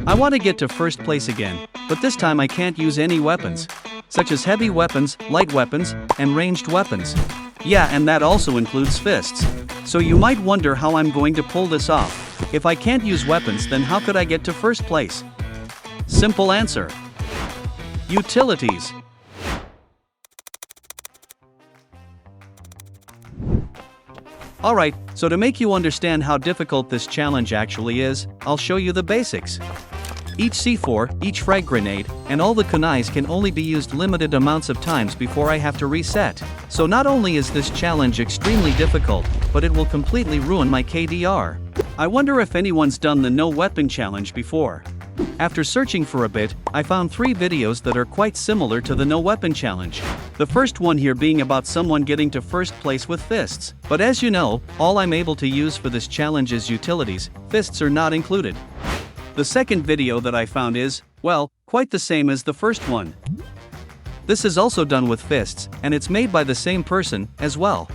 I want to get to first place again, but this time I can't use any weapons, such as heavy weapons, light weapons, and ranged weapons. Yeah, and that also includes fists. So you might wonder how I'm going to pull this off. If I can't use weapons, then how could I get to first place? Simple answer. Utilities. Alright, so to make you understand how difficult this challenge actually is, I'll show you the basics. Each C4, each frag grenade, and all the kunais can only be used limited amounts of times before I have to reset. So not only is this challenge extremely difficult, but it will completely ruin my KDR. I wonder if anyone's done the no weapon challenge before. After searching for a bit, I found 3 videos that are quite similar to the no weapon challenge. The first one here being about someone getting to first place with fists. But as you know, all I'm able to use for this challenge is utilities, fists are not included. The second video that I found is, well, quite the same as the first one. This is also done with fists, and it's made by the same person, as well.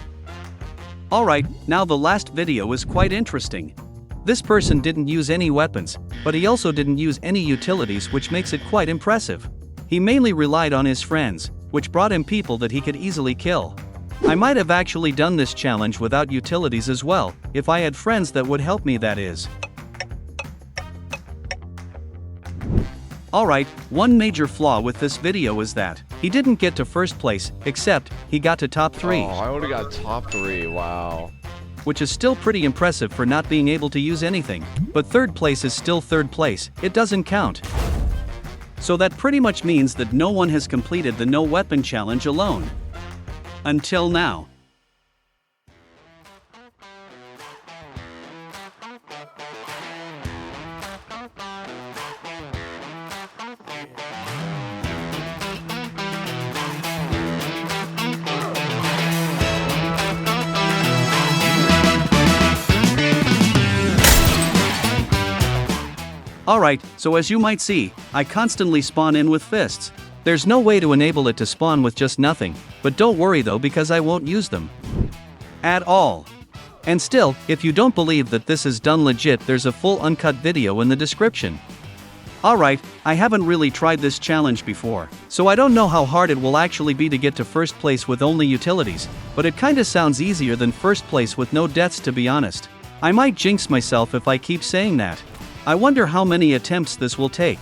Alright, now the last video is quite interesting. This person didn't use any weapons, but he also didn't use any utilities, which makes it quite impressive. He mainly relied on his friends, which brought him people that he could easily kill. I might have actually done this challenge without utilities as well, if I had friends that would help me, that is. Alright, one major flaw with this video is that he didn't get to first place, except he got to top 3. Oh, I would've got top 3, wow. Which is still pretty impressive for not being able to use anything. But third place is still third place, it doesn't count. So that pretty much means that no one has completed the no weapon challenge alone. Until now. Alright, so as you might see, I constantly spawn in with fists. There's no way to enable it to spawn with just nothing, but don't worry though, because I won't use them at all. And still, if you don't believe that this is done legit, there's a full uncut video in the description. Alright, I haven't really tried this challenge before, so I don't know how hard it will actually be to get to first place with only utilities, but it kinda sounds easier than first place with no deaths, to be honest. I might jinx myself if I keep saying that. I wonder how many attempts this will take.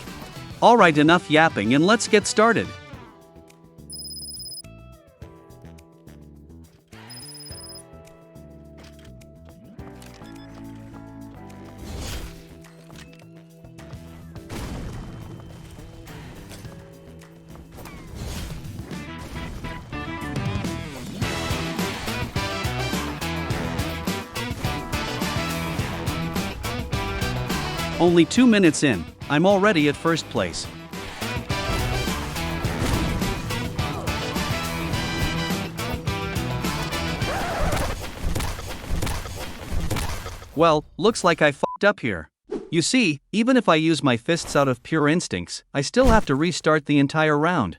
Alright, enough yapping and let's get started. Only 2 minutes in, I'm already at first place. Well, looks like I fucked up here. You see, even if I use my fists out of pure instincts, I still have to restart the entire round.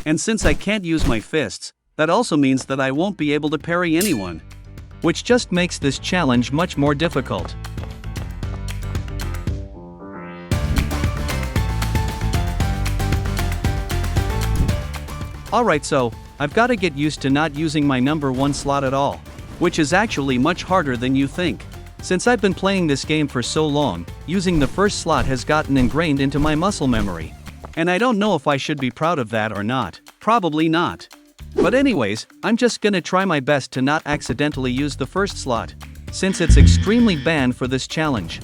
And since I can't use my fists, that also means that I won't be able to parry anyone. Which just makes this challenge much more difficult. Alright, so I've got to get used to not using my number 1 slot at all, which is actually much harder than you think. Since I've been playing this game for so long, using the first slot has gotten ingrained into my muscle memory. And I don't know if I should be proud of that or not. Probably not. But anyways, I'm just gonna try my best to not accidentally use the first slot, since it's extremely banned for this challenge.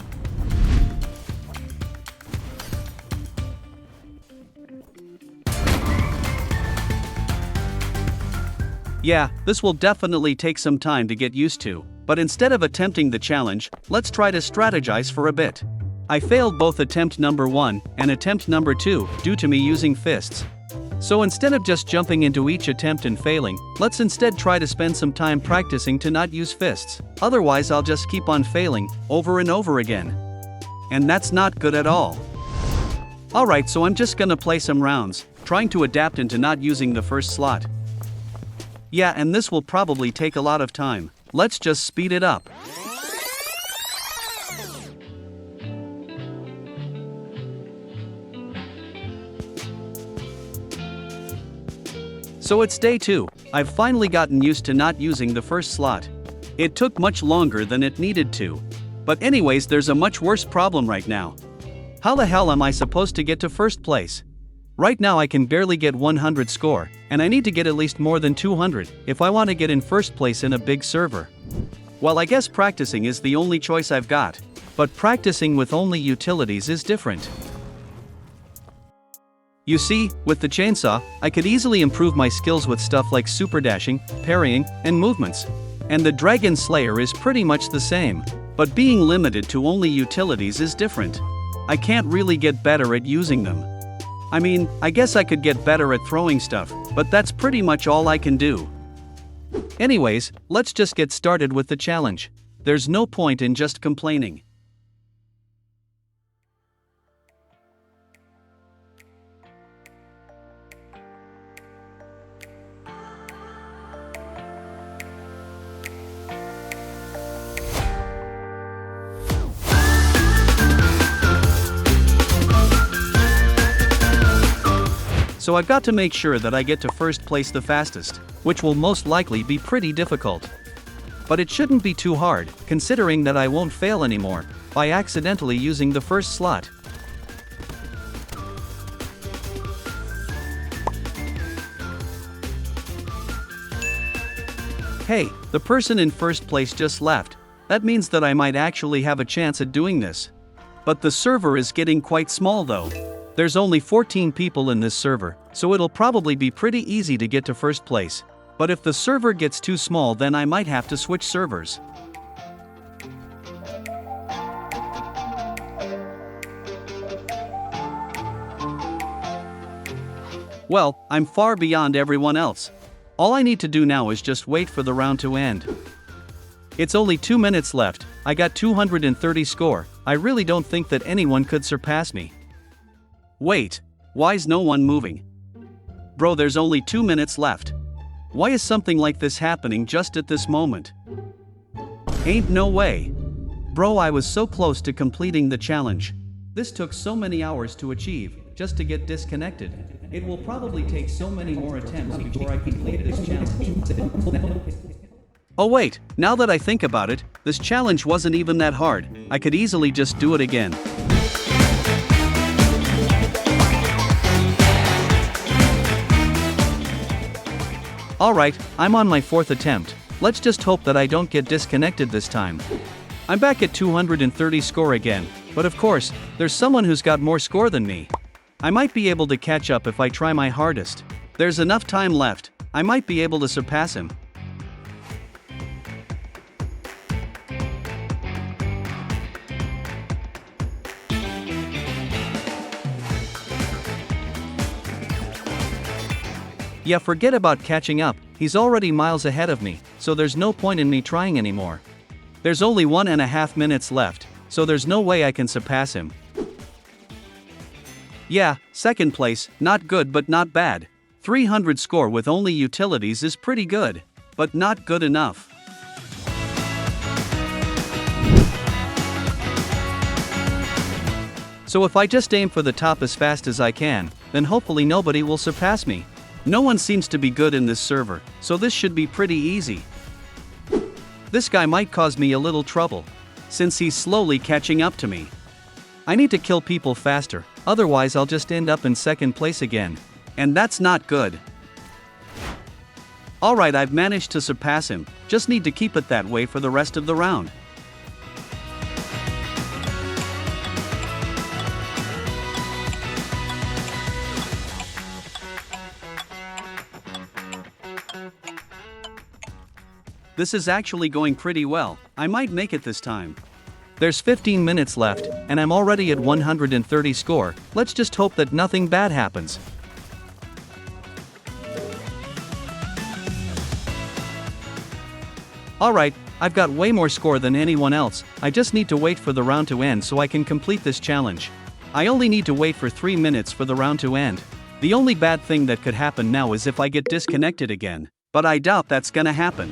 Yeah, this will definitely take some time to get used to, but instead of attempting the challenge, let's try to strategize for a bit. I failed both attempt number 1 and attempt number 2 due to me using fists. So instead of just jumping into each attempt and failing, let's instead try to spend some time practicing to not use fists. Otherwise I'll just keep on failing, over and over again. And that's not good at all. Alright, so I'm just gonna play some rounds, trying to adapt into not using the first slot. Yeah, and this will probably take a lot of time. Let's just speed it up. So it's day 2. I've finally gotten used to not using the first slot. It took much longer than it needed to. But anyways, there's a much worse problem right now. How the hell am I supposed to get to first place? Right now I can barely get 100 score, and I need to get at least more than 200 if I want to get in first place in a big server. Well, I guess practicing is the only choice I've got, but practicing with only utilities is different. You see, with the chainsaw, I could easily improve my skills with stuff like super dashing, parrying, and movements. And the Dragon Slayer is pretty much the same, but being limited to only utilities is different. I can't really get better at using them. I mean, I guess I could get better at throwing stuff, but that's pretty much all I can do. Anyways, let's just get started with the challenge. There's no point in just complaining. So I've got to make sure that I get to first place the fastest, which will most likely be pretty difficult. But it shouldn't be too hard, considering that I won't fail anymore by accidentally using the first slot. Hey, the person in first place just left. That means that I might actually have a chance at doing this. But the server is getting quite small though. There's only 14 people in this server, so it'll probably be pretty easy to get to first place. But if the server gets too small, then I might have to switch servers. Well, I'm far beyond everyone else. All I need to do now is just wait for the round to end. It's only 2 minutes left. I got 230 score. I really don't think that anyone could surpass me. Wait, why's no one moving? Bro, there's only 2 minutes left. Why is something like this happening just at this moment? Ain't no way. Bro, I was so close to completing the challenge. This took so many hours to achieve, just to get disconnected. It will probably take so many more attempts before I complete this challenge. Oh wait, now that I think about it, this challenge wasn't even that hard. I could easily just do it again. Alright, I'm on my 4th attempt. Let's just hope that I don't get disconnected this time. I'm back at 230 score again, but of course, there's someone who's got more score than me. I might be able to catch up if I try my hardest. There's enough time left. I might be able to surpass him. Yeah, forget about catching up, he's already miles ahead of me, so there's no point in me trying anymore. There's only 1.5 minutes left, so there's no way I can surpass him. Yeah, 2nd place, not good but not bad. 300 score with only utilities is pretty good, but not good enough. So if I just aim for the top as fast as I can, then hopefully nobody will surpass me. No one seems to be good in this server, so this should be pretty easy. This guy might cause me a little trouble, since he's slowly catching up to me. I need to kill people faster, otherwise I'll just end up in 2nd place again. And that's not good. Alright, I've managed to surpass him, just need to keep it that way for the rest of the round. This is actually going pretty well. I might make it this time. There's 15 minutes left, and I'm already at 130 score. Let's just hope that nothing bad happens. Alright, I've got way more score than anyone else. I just need to wait for the round to end so I can complete this challenge. I only need to wait for 3 minutes for the round to end. The only bad thing that could happen now is if I get disconnected again. But I doubt that's gonna happen.